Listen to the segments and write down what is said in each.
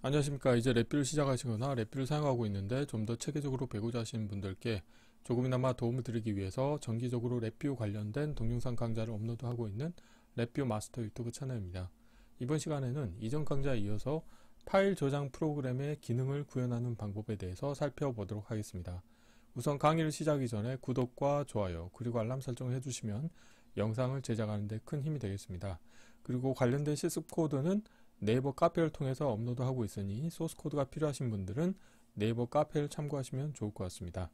안녕하십니까. 이제 랩뷰를 시작하시거나 랩뷰를 사용하고 있는데 좀 더 체계적으로 배우자 하시는 분들께 조금이나마 도움을 드리기 위해서 정기적으로 랩뷰 관련된 동영상 강좌를 업로드하고 있는 랩뷰 마스터 유튜브 채널입니다. 이번 시간에는 이전 강좌에 이어서 파일 저장 프로그램의 기능을 구현하는 방법에 대해서 살펴보도록 하겠습니다. 우선 강의를 시작하기 전에 구독과 좋아요 그리고 알람 설정을 해주시면 영상을 제작하는 데 큰 힘이 되겠습니다. 그리고 관련된 실습 코드는 네이버 카페를 통해서 업로드하고 있으니 소스코드가 필요하신 분들은 네이버 카페를 참고하시면 좋을 것 같습니다.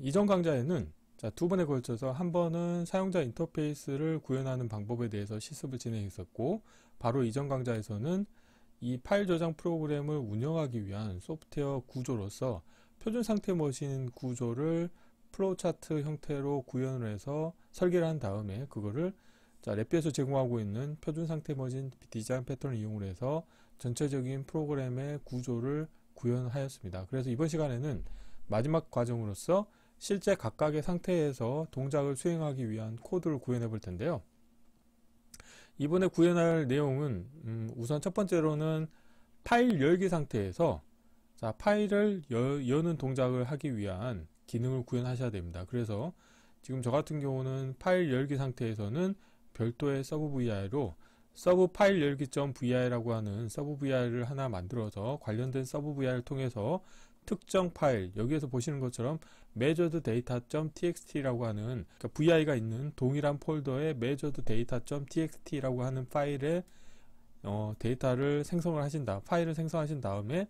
이전 강좌에는 두 번에 걸쳐서 한 번은 사용자 인터페이스를 구현하는 방법에 대해서 실습을 진행했었고, 바로 이전 강좌에서는 이 파일 저장 프로그램을 운영하기 위한 소프트웨어 구조로서 표준 상태 머신 구조를 플로우 차트 형태로 구현을 해서 설계를 한 다음에 그거를 랩뷰에서 제공하고 있는 표준 상태 머신 디자인 패턴을 이용을 해서 전체적인 프로그램의 구조를 구현하였습니다. 그래서 이번 시간에는 마지막 과정으로서 실제 각각의 상태에서 동작을 수행하기 위한 코드를 구현해 볼 텐데요. 이번에 구현할 내용은 우선 첫 번째로는 파일 열기 상태에서 파일을 여는 동작을 하기 위한 기능을 구현하셔야 됩니다. 그래서 지금 저 같은 경우는 파일 열기 상태에서는 별도의 서브 VI로 서브 파일 열기.vi라고 하는 서브 VI를 하나 만들어서 관련된 서브 VI를 통해서 특정 파일, 여기에서 보시는 것처럼 measured data.txt라고 하는, 그러니까 VI가 있는 동일한 폴더의 measured data.txt라고 하는 파일에 데이터를 생성을 하신다. 파일을 생성하신 다음에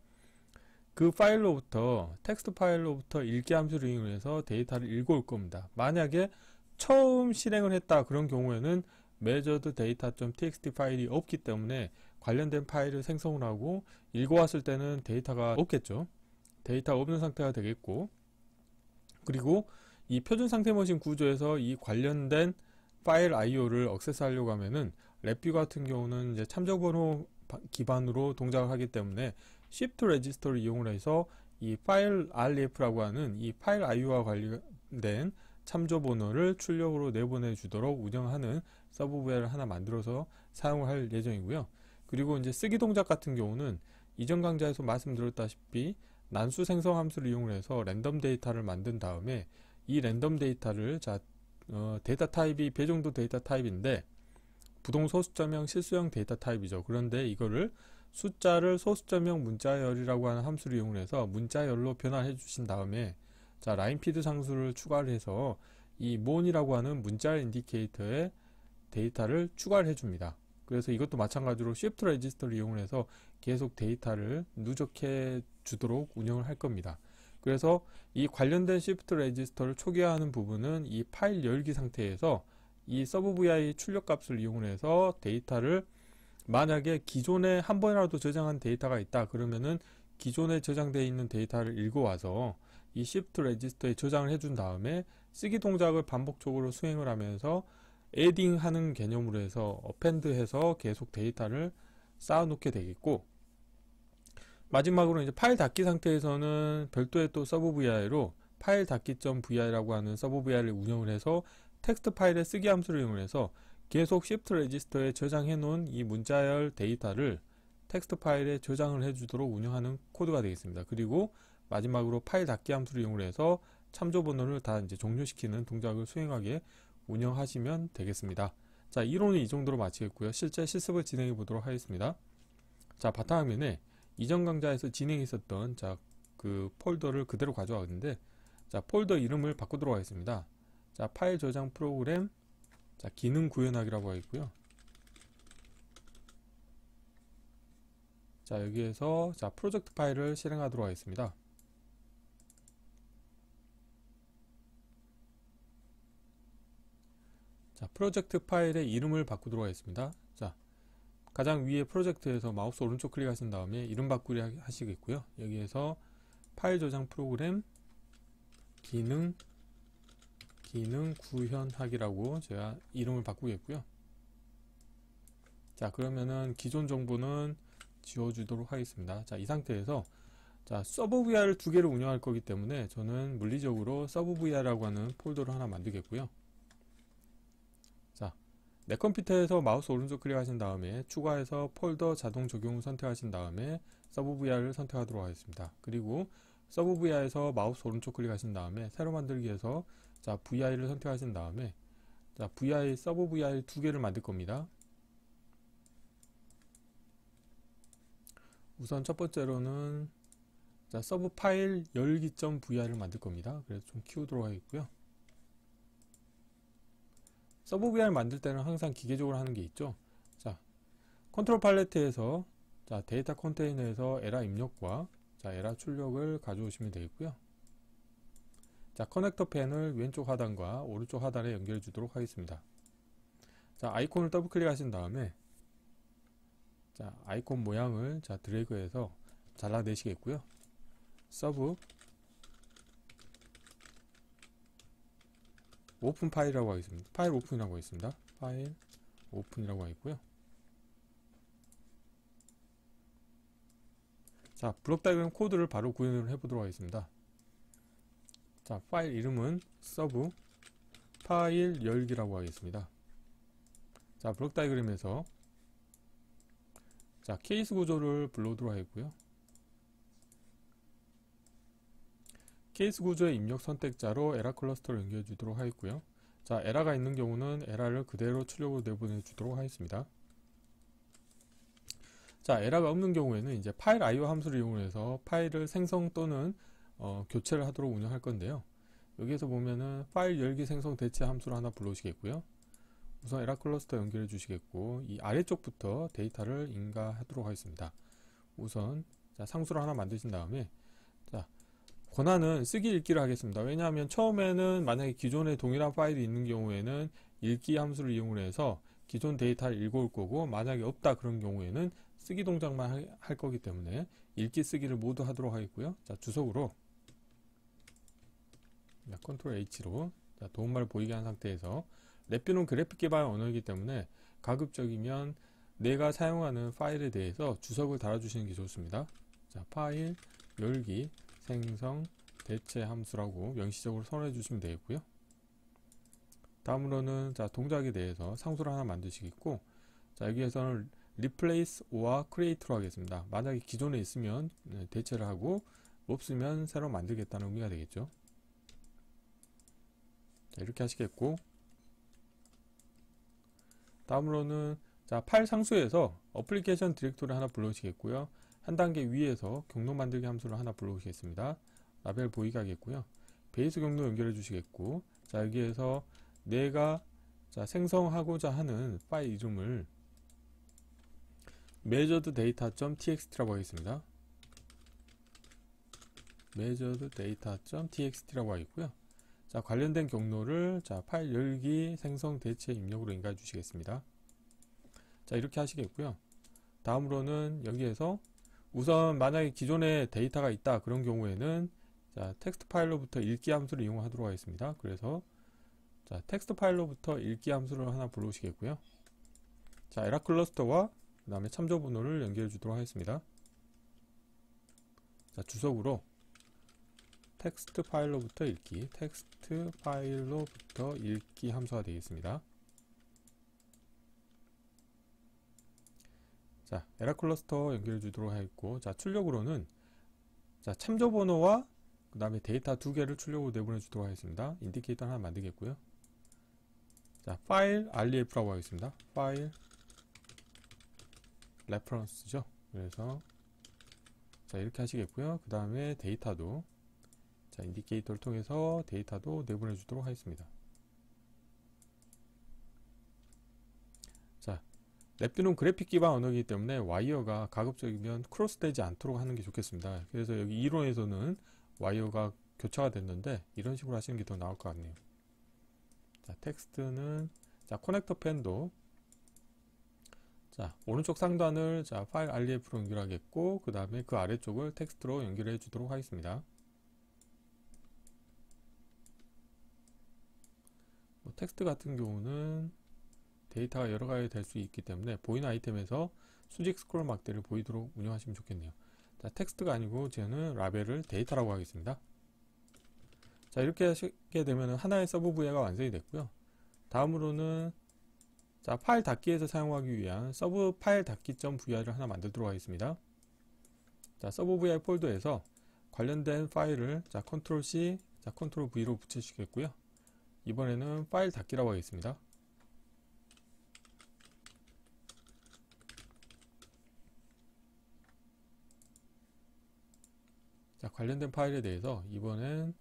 그 파일로부터, 텍스트 파일로부터 읽기 함수를 이용해서 데이터를 읽어올 겁니다. 만약에 처음 실행을 했다 그런 경우에는 measured data.txt 파일이 없기 때문에 관련된 파일을 생성을 하고 읽어왔을 때는 데이터가 없겠죠. 데이터가 없는 상태가 되겠고, 그리고 이 표준 상태 머신 구조에서 이 관련된 파일 IO를 액세스하려고 하면은 랩뷰 같은 경우는 이제 참조번호 기반으로 동작을 하기 때문에 shift register를 이용을 해서 이 파일 REF라고 하는 이 파일 IO와 관련된 참조 번호를 출력으로 내보내 주도록 운영하는 서브 VI를 하나 만들어서 사용을 할 예정이고요. 그리고 이제 쓰기 동작 같은 경우는 이전 강좌에서 말씀드렸다시피 난수 생성 함수를 이용해서 랜덤 데이터를 만든 다음에 이 랜덤 데이터를 데이터 타입이 배정도 데이터 타입인데 부동 소수점형 실수형 데이터 타입이죠. 그런데 이거를 숫자를 소수점형 문자열이라고 하는 함수를 이용해서 문자열로 변환해 주신 다음에 라인피드 상수를 추가를 해서 이 mon이라고 하는 문자열 인디케이터에 데이터를 추가를 해줍니다. 그래서 이것도 마찬가지로 shift register를 이용해서 계속 데이터를 누적해 주도록 운영을 할 겁니다. 그래서 이 관련된 shift register를 초기화하는 부분은 이 파일 열기 상태에서 이 서브 vi 출력 값을 이용해서 데이터를, 만약에 기존에 한 번이라도 저장한 데이터가 있다 그러면은 기존에 저장되어 있는 데이터를 읽어와서 이 shift register에 저장을 해준 다음에 쓰기 동작을 반복적으로 수행을 하면서 adding 하는 개념으로 해서 append 해서 계속 데이터를 쌓아 놓게 되겠고, 마지막으로 이제 파일 닫기 상태에서는 별도의 또 서브 vi로 파일 닫기.vi라고 하는 서브 vi를 운영을 해서 텍스트 파일의 쓰기 함수를 이용해서 계속 shift register에 저장해 놓은 이 문자열 데이터를 텍스트 파일에 저장을 해주도록 운영하는 코드가 되겠습니다. 그리고 마지막으로 파일 닫기 함수를 이용해서 참조 번호를 다 이제 종료시키는 동작을 수행하게 운영하시면 되겠습니다. 이론은 이 정도로 마치겠고요. 실제 실습을 진행해 보도록 하겠습니다. 바탕화면에 이전 강좌에서 진행했었던 그 폴더를 그대로 가져왔는데, 폴더 이름을 바꾸도록 하겠습니다. 파일 저장 프로그램, 기능 구현하기라고 하겠고요. 여기에서 프로젝트 파일을 실행하도록 하겠습니다. 프로젝트 파일의 이름을 바꾸도록 하겠습니다. 가장 위에 프로젝트에서 마우스 오른쪽 클릭하신 다음에 이름 바꾸기 하시겠고요. 여기에서 파일 저장 프로그램 기능 구현하기라고 제가 이름을 바꾸겠고요. 그러면은 기존 정보는 지워주도록 하겠습니다. 이 상태에서 서브 VI를 두 개를 운영할 거기 때문에 저는 물리적으로 서브 VI라고 하는 폴더를 하나 만들겠고요. 내 컴퓨터에서 마우스 오른쪽 클릭하신 다음에 추가해서 폴더 자동 적용을 선택하신 다음에 서브 VR을 선택하도록 하겠습니다. 그리고 서브 VR에서 마우스 오른쪽 클릭하신 다음에 새로 만들기에서 자 VI를 선택하신 다음에 자 VI 서브 VI 두 개를 만들 겁니다. 우선 첫 번째로는 자 서브 파일 열기.vir을 만들 겁니다. 그래서 좀 키우도록 하겠고요. 서브 VR 만들 때는 항상 기계적으로 하는 게 있죠. 자, 컨트롤 팔레트에서 자, 데이터 컨테이너에서 에라 입력과 자, 에라 출력을 가져오시면 되겠고요. 자, 커넥터 펜을 왼쪽 하단과 오른쪽 하단에 연결해 주도록 하겠습니다. 자, 아이콘을 더블 클릭하신 다음에 자, 아이콘 모양을 자, 드래그해서 잘라내시겠고요. 서브 오픈 파일이라고 하겠습니다. 파일 오픈이라고 하겠습니다. 파일 오픈이라고 하겠고요. 자, 블록 다이어그램 코드를 바로 구현을 해보도록 하겠습니다. 자, 파일 이름은 서브 파일 열기라고 하겠습니다. 자, 블록 다이어그램에서 자, 케이스 구조를 불러오도록 하겠고요. 케이스 구조의 입력 선택자로 에라 클러스터를 연결해 주도록 하겠고요. 자, 에라가 있는 경우는 에라를 그대로 출력으로 내보내 주도록 하겠습니다. 자, 에라가 없는 경우에는 이제 파일 IO 함수를 이용해서 파일을 생성 또는 교체를 하도록 운영할 건데요. 여기에서 보면은 파일 열기 생성 대체 함수를 하나 불러오시겠고요. 우선 에라 클러스터 연결해 주시겠고, 이 아래쪽부터 데이터를 인가하도록 하겠습니다. 우선 자, 상수를 하나 만드신 다음에 자, 권한은 쓰기 읽기를 하겠습니다. 왜냐하면 처음에는 만약에 기존에 동일한 파일이 있는 경우에는 읽기 함수를 이용해서 기존 데이터를 읽어올 거고, 만약에 없다 그런 경우에는 쓰기 동작만 할 거기 때문에 읽기 쓰기를 모두 하도록 하겠고요. 자, 주석으로 컨트롤 H로 자, 도움말 보이게 한 상태에서 랩뷰는 그래픽 기반 언어이기 때문에 가급적이면 내가 사용하는 파일에 대해서 주석을 달아주시는 게 좋습니다. 자, 파일 열기 생성 대체 함수라고 명시적으로 선언해 주시면 되겠고요. 다음으로는 자, 동작에 대해서 상수를 하나 만드시겠고, 자, 여기에서는 replace or create로 하겠습니다. 만약에 기존에 있으면 대체를 하고 없으면 새로 만들겠다는 의미가 되겠죠. 자, 이렇게 하시겠고, 다음으로는 자, 파일 상수에서 어플리케이션 디렉토리 하나 불러오시겠고요. 한 단계 위에서 경로 만들기 함수를 하나 불러오시겠습니다. 라벨 보이게 하겠고요. 베이스 경로 연결해 주시겠고, 자, 여기에서 내가 자, 생성하고자 하는 파일 이름을 measureddata.txt라고 하겠습니다. measureddata.txt라고 하겠고요. 자, 관련된 경로를 자, 파일 열기 생성 대체 입력으로 인가해 주시겠습니다. 자, 이렇게 하시겠고요. 다음으로는 여기에서 우선 만약에 기존에 데이터가 있다 그런 경우에는 자, 텍스트 파일로부터 읽기 함수를 이용하도록 하겠습니다. 그래서 자, 텍스트 파일로부터 읽기 함수를 하나 불러오시겠고요. 자, 에라 클러스터와 그 다음에 참조 번호를 연결해 주도록 하겠습니다. 자, 주석으로 텍스트 파일로부터 읽기, 텍스트 파일로부터 읽기 함수가 되겠습니다. 자, 에라 클러스터 연결해 주도록 하겠고, 자, 출력으로는 자, 참조 번호와 그 다음에 데이터 두 개를 출력으로 내보내 주도록 하겠습니다. 인디케이터 하나 만들겠고요. 자, 파일 ref라고 하겠습니다. 파일 레퍼런스죠. 그래서 자, 이렇게 하시겠고요. 그 다음에 데이터도 자, 인디케이터를 통해서 데이터도 내보내 주도록 하겠습니다. 자, 랩뷰는 그래픽 기반 언어이기 때문에 와이어가 가급적이면 크로스 되지 않도록 하는 게 좋겠습니다. 그래서 여기 이론에서는 와이어가 교차가 됐는데 이런 식으로 하시는 게 더 나을 것 같네요. 자, 텍스트는 자, 커넥터 펜도 자, 오른쪽 상단을 자, 파일 ref로 연결하겠고, 그 다음에 그 아래쪽을 텍스트로 연결해 주도록 하겠습니다. 텍스트 같은 경우는 데이터가 여러 가지 될 수 있기 때문에 보이는 아이템에서 수직 스크롤 막대를 보이도록 운영하시면 좋겠네요. 자, 텍스트가 아니고 저는 라벨을 데이터라고 하겠습니다. 자, 이렇게 하시게 되면 하나의 서브 VI가 완성이 됐고요. 다음으로는 자, 파일 닫기에서 사용하기 위한 서브 파일 닫기.vr을 하나 만들도록 하겠습니다. 자, 서브 vi 폴더에서 관련된 파일을 자, 컨트롤 C, 자, 컨트롤 V로 붙여주시겠고요. 이번에는 파일 닫기라고 하겠습니다. 자, 관련된 파일에 대해서 이번엔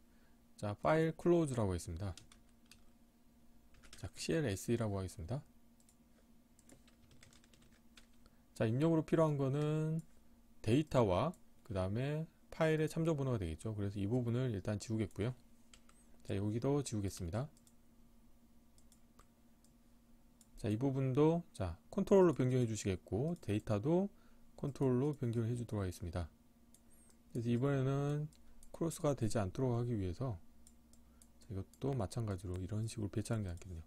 자, 파일 클로즈라고 했습니다. 자, CLS라고 하겠습니다. 자, 입력으로 필요한 거는 데이터와 그 다음에 파일의 참조 번호가 되겠죠. 그래서 이 부분을 일단 지우겠고요. 자, 여기도 지우겠습니다. 자, 이 부분도 자, 컨트롤로 변경해 주시겠고, 데이터도 컨트롤로 변경해 주도록 하겠습니다. 그래서 이번에는 크로스가 되지 않도록 하기 위해서 자, 이것도 마찬가지로 이런 식으로 배치하는 게 낫겠네요.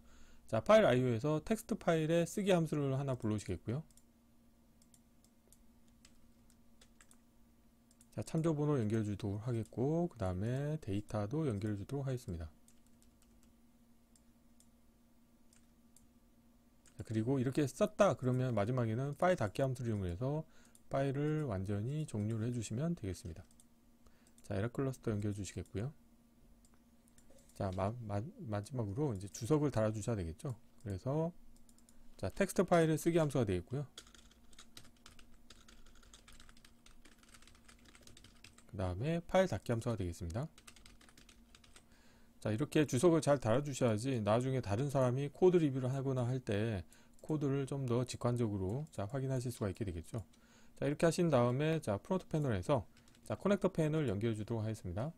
자, 파일 IO에서 텍스트 파일에 쓰기 함수를 하나 불러주시겠고요. 자, 참조 번호 연결해 주도록 하겠고, 그 다음에 데이터도 연결해 주도록 하겠습니다. 자, 그리고 이렇게 썼다 그러면 마지막에는 파일 닫기 함수를 이용해서 파일을 완전히 종료를 해주시면 되겠습니다. 자, 에러 클러스터 연결해 주시겠고요. 자, 마지막으로 이제 주석을 달아 주셔야 되겠죠. 그래서 자, 텍스트 파일을 쓰기 함수가 되겠고요. 그 다음에 파일 닫기 함수가 되겠습니다. 자, 이렇게 주석을 잘 달아 주셔야지 나중에 다른 사람이 코드 리뷰를 하거나 할 때 코드를 좀 더 직관적으로 자, 확인하실 수가 있게 되겠죠. 자, 이렇게 하신 다음에 자, 프론트 패널에서 자, 커넥터 펜을 연결해 주도록 하겠습니다.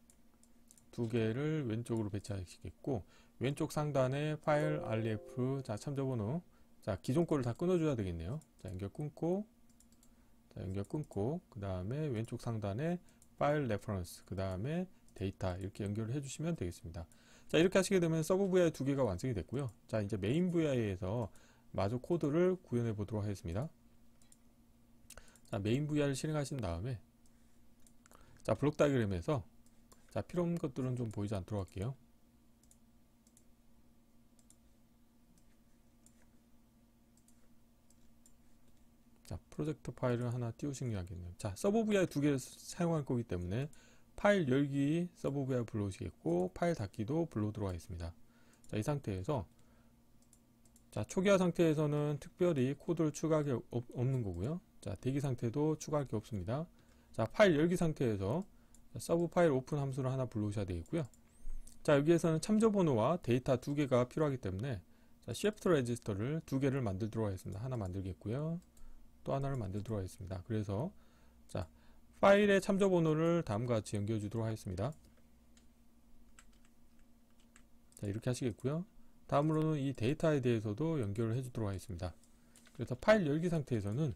두 개를 왼쪽으로 배치하시겠고, 왼쪽 상단에 파일 ref 자, 참조번호 자, 기존 거를 다 끊어줘야 되겠네요. 자, 연결 끊고, 자, 연결 끊고, 그 다음에 왼쪽 상단에 파일 레퍼런스, 그 다음에 데이터 이렇게 연결을 해주시면 되겠습니다. 자, 이렇게 하시게 되면 서브 vi 두 개가 완성이 됐고요. 자, 이제 메인 vi에서 마저 코드를 구현해 보도록 하겠습니다. 자, 메인 vi를 실행하신 다음에 자, 블록 다이어그램에서 자, 필요 없는 것들은 좀 보이지 않도록 할게요. 자, 프로젝트 파일을 하나 띄우신 게 하겠네요. 자, 서브 vi 두 개를 사용할 거기 때문에 파일 열기 서브 vi 불러오시겠고, 파일 닫기도 불러오도록 하겠습니다. 자, 이 상태에서 자, 초기화 상태에서는 특별히 코드를 추가할 게 없는 거고요. 자, 대기 상태도 추가할 게 없습니다. 자, 파일 열기 상태에서 서브 파일 오픈 함수를 하나 불러오셔야 되겠고요. 자, 여기에서는 참조 번호와 데이터 두 개가 필요하기 때문에 자, shift 레지스터를 두 개를 만들도록 하겠습니다. 하나 만들겠고요. 또 하나를 만들도록 하겠습니다. 그래서 자, 파일의 참조 번호를 다음과 같이 연결해 주도록 하겠습니다. 자, 이렇게 하시겠고요. 다음으로는 이 데이터에 대해서도 연결을 해 주도록 하겠습니다. 그래서 파일 열기 상태에서는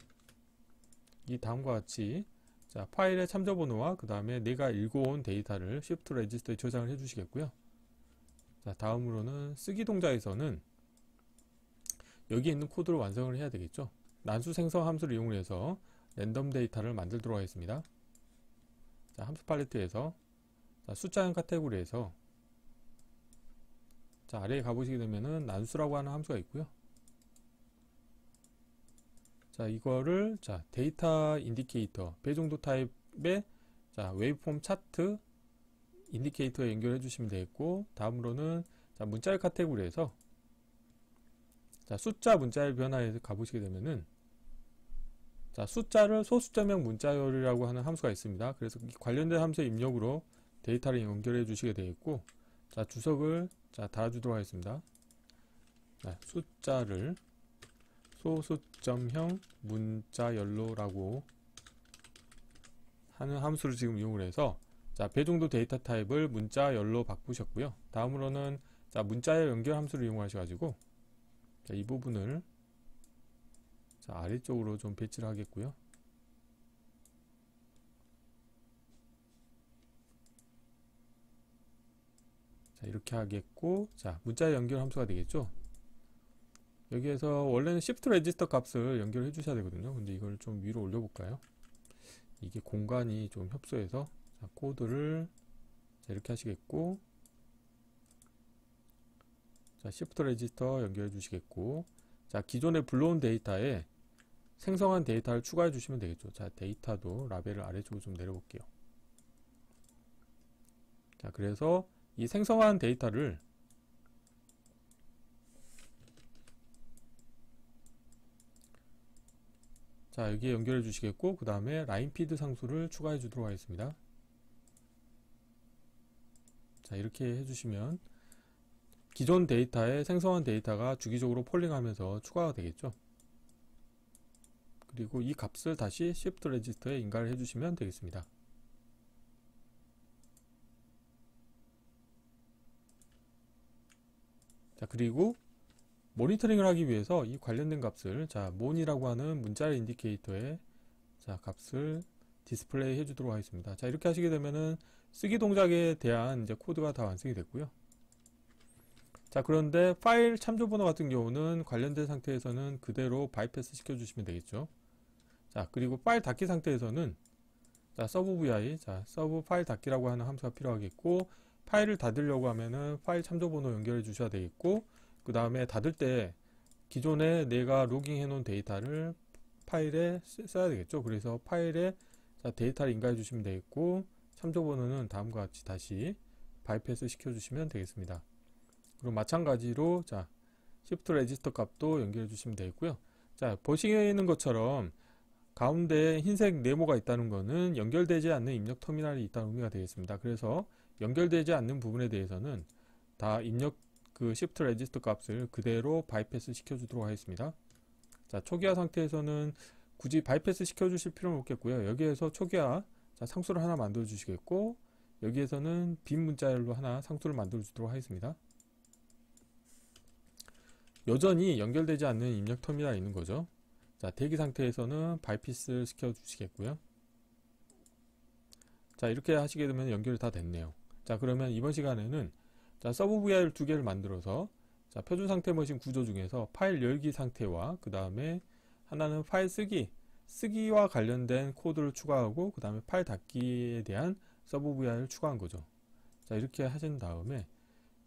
이 다음과 같이 자, 파일의 참조 번호와 그 다음에 내가 읽어온 데이터를 shift 레지스터에 저장을 해 주시겠고요. 자, 다음으로는 쓰기 동작에서는 여기에 있는 코드를 완성을 해야 되겠죠. 난수 생성 함수를 이용해서 랜덤 데이터를 만들도록 하겠습니다. 자, 함수 팔레트에서 자, 숫자형 카테고리에서 자, 아래에 가보시게 되면은 난수라고 하는 함수가 있고요. 자, 이거를 자, 데이터 인디케이터 배종도 타입의 자, 웨이브폼 차트 인디케이터에 연결해 주시면 되겠고, 다음으로는 자, 문자열 카테고리에서 자, 숫자 문자열 변화에 가보시게 되면은 자, 숫자를 소숫자명 문자열이라고 하는 함수가 있습니다. 그래서 관련된 함수의 입력으로 데이터를 연결해 주시게 되겠고, 자, 주석을 자, 달아주도록 하겠습니다. 자, 숫자를 소숫점형 문자열로라고 하는 함수를 지금 이용을 해서 자, 배종도 데이터 타입을 문자열로 바꾸셨고요. 다음으로는 자, 문자열 연결 함수를 이용하셔가지고 자, 이 부분을 자, 아래쪽으로 좀 배치를 하겠고요. 자, 이렇게 하겠고, 자, 문자 연결 함수가 되겠죠. 여기에서 원래는 shift 레지스터 값을 연결해 주셔야 되거든요. 근데 이걸 좀 위로 올려 볼까요? 이게 공간이 좀 협소해서 자, 코드를 자, 이렇게 하시겠고, 자, shift 레지스터 연결해 주시겠고, 자, 기존에 불러온 데이터에 생성한 데이터를 추가해 주시면 되겠죠. 자, 데이터도 라벨을 아래쪽으로 좀 내려볼게요. 자, 그래서 이 생성한 데이터를 자, 여기에 연결해 주시겠고, 그 다음에 라인피드 상수를 추가해 주도록 하겠습니다. 자, 이렇게 해주시면 기존 데이터에 생성한 데이터가 주기적으로 폴링하면서 추가가 되겠죠. 그리고 이 값을 다시 shift register에 인가를 해주시면 되겠습니다. 자, 그리고 모니터링을 하기 위해서 이 관련된 값을 자, mon이라고 하는 문자열 인디케이터에 자, 값을 디스플레이 해주도록 하겠습니다. 자, 이렇게 하시게 되면은 쓰기 동작에 대한 이제 코드가 다 완성이 됐고요. 자, 그런데 파일 참조 번호 같은 경우는 관련된 상태에서는 그대로 바이패스 시켜주시면 되겠죠. 자, 그리고 파일 닫기 상태에서는 자, 서브 vi, 자, 서브 파일 닫기라고 하는 함수가 필요하겠고, 파일을 닫으려고 하면은 파일 참조 번호 연결해 주셔야 되겠고, 그 다음에 닫을 때 기존에 내가 로깅해 놓은 데이터를 파일에 써야 되겠죠. 그래서 파일에 자, 데이터를 인가해 주시면 되겠고, 참조 번호는 다음과 같이 다시 바이패스 시켜 주시면 되겠습니다. 그리고 마찬가지로 자, shift register 값도 연결해 주시면 되겠고요. 자, 보시는 것처럼 가운데 흰색 네모가 있다는 것은 연결되지 않는 입력 터미널이 있다는 의미가 되겠습니다. 그래서 연결되지 않는 부분에 대해서는 다 입력 그 shift register 값을 그대로 바이패스 시켜 주도록 하겠습니다. 자, 초기화 상태에서는 굳이 바이패스 시켜 주실 필요는 없겠고요. 여기에서 초기화 자, 상수를 하나 만들어 주시겠고, 여기에서는 빈 문자열로 하나 상수를 만들어 주도록 하겠습니다. 여전히 연결되지 않는 입력 터미널이 있는 거죠. 자, 대기 상태에서는 바이패스 시켜 주시겠고요. 자, 이렇게 하시게 되면 연결이 다 됐네요. 자, 그러면 이번 시간에는 자, 서브 VI를 두 개를 만들어서 자, 표준 상태 머신 구조 중에서 파일 열기 상태와 그 다음에 하나는 파일 쓰기와 관련된 코드를 추가하고 그 다음에 파일 닫기에 대한 서브 VI를 추가한 거죠. 자, 이렇게 하신 다음에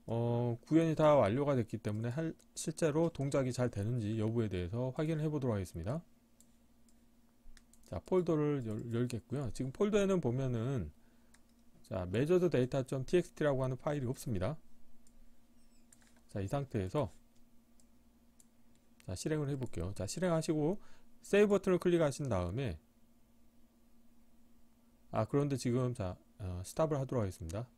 구현이 다 완료가 됐기 때문에 실제로 동작이 잘 되는지 여부에 대해서 확인을 해 보도록 하겠습니다. 자, 폴더를 열겠고요. 지금 폴더에는 보면은 자, measured data.txt라고 하는 파일이 없습니다. 자, 이 상태에서 자, 실행을 해 볼게요. 자, 실행하시고 세이브 버튼을 클릭하신 다음에 그런데 지금 자, 스탑을 하도록 하겠습니다.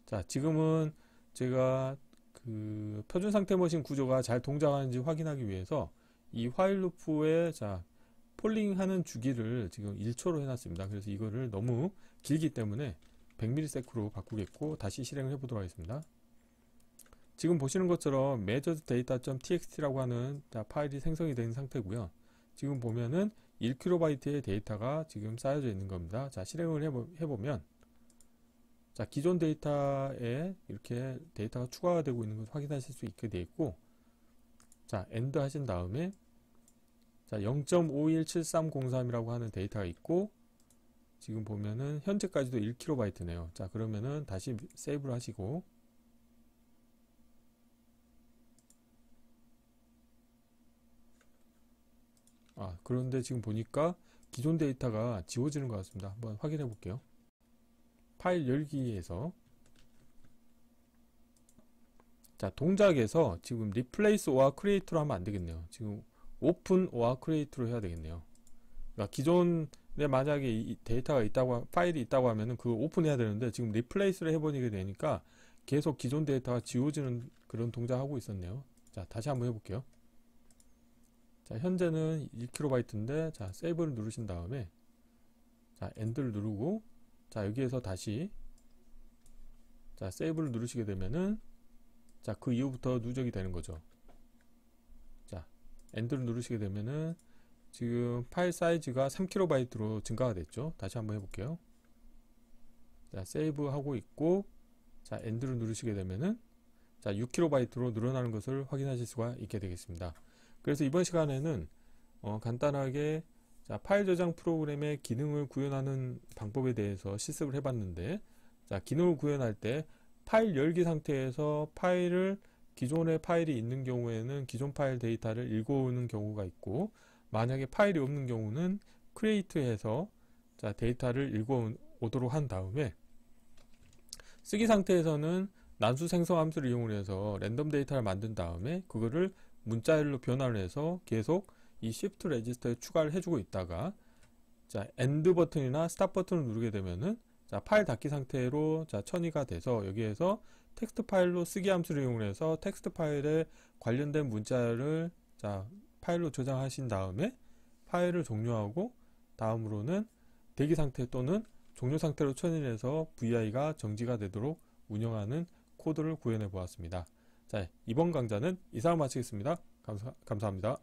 자, 지금은 제가 그 표준 상태 머신 구조가 잘 동작하는지 확인하기 위해서 이 while 루프에 자, 폴링 하는 주기를 지금 1초로 해놨습니다. 그래서 이거를 너무 길기 때문에 100ms로 바꾸겠고, 다시 실행을 해보도록 하겠습니다. 지금 보시는 것처럼 measured data.txt라고 하는 자, 파일이 생성이 된 상태고요. 지금 보면은 1kb의 데이터가 지금 쌓여져 있는 겁니다. 자, 실행을 해보면 자, 기존 데이터에 이렇게 데이터가 추가가 되고 있는 것을 확인하실 수 있게 되어 있고, 자, end 하신 다음에 자, 0.517303이라고 하는 데이터가 있고, 지금 보면은 현재까지도 1kb네요. 자, 그러면은 다시 세이브를 하시고, 그런데 지금 보니까 기존 데이터가 지워지는 것 같습니다. 한번 확인해 볼게요. 파일 열기에서 자, 동작에서 지금 replace or create로 하면 안 되겠네요. 지금 open or create로 해야 되겠네요. 그러니까 기존에 만약에 이 데이터가 있다고, 파일이 있다고 하면은 그거 오픈해야 되는데, 지금 replace를 해버리게 되니까 계속 기존 데이터가 지워지는 그런 동작하고 있었네요. 자, 다시 한번 해볼게요. 자, 현재는 1kb인데, 자, 세이브를 누르신 다음에, 자, end를 누르고, 자, 여기에서 다시, 자, 세이브를 누르시게 되면은, 자, 그 이후부터 누적이 되는 거죠. 자, end를 누르시게 되면은, 지금 파일 사이즈가 3kb로 증가가 됐죠. 다시 한번 해볼게요. 자, 세이브 하고 있고, 자, end를 누르시게 되면은, 자, 6kb로 늘어나는 것을 확인하실 수가 있게 되겠습니다. 그래서 이번 시간에는 간단하게 자, 파일 저장 프로그램의 기능을 구현하는 방법에 대해서 실습을 해봤는데, 자, 기능을 구현할 때 파일 열기 상태에서 기존의 파일이 있는 경우에는 기존 파일 데이터를 읽어오는 경우가 있고, 만약에 파일이 없는 경우는 create해서 자, 데이터를 읽어오도록 한 다음에, 쓰기 상태에서는 난수 생성 함수를 이용해서 랜덤 데이터를 만든 다음에 그거를 문자열로 변환을 해서 계속 이 shift 레지스터에 추가를 해주고 있다가, 자, end 버튼이나 stop 버튼을 누르게 되면은 자, 파일 닫기 상태로 자, 처리가 돼서 여기에서 텍스트 파일로 쓰기 함수를 이용해서 텍스트 파일에 관련된 문자열을 자, 파일로 저장하신 다음에 파일을 종료하고, 다음으로는 대기 상태 또는 종료 상태로 처리해서 VI가 정지가 되도록 운영하는 코드를 구현해 보았습니다. 자, 이번 강좌는 이상으로 마치겠습니다. 감사합니다.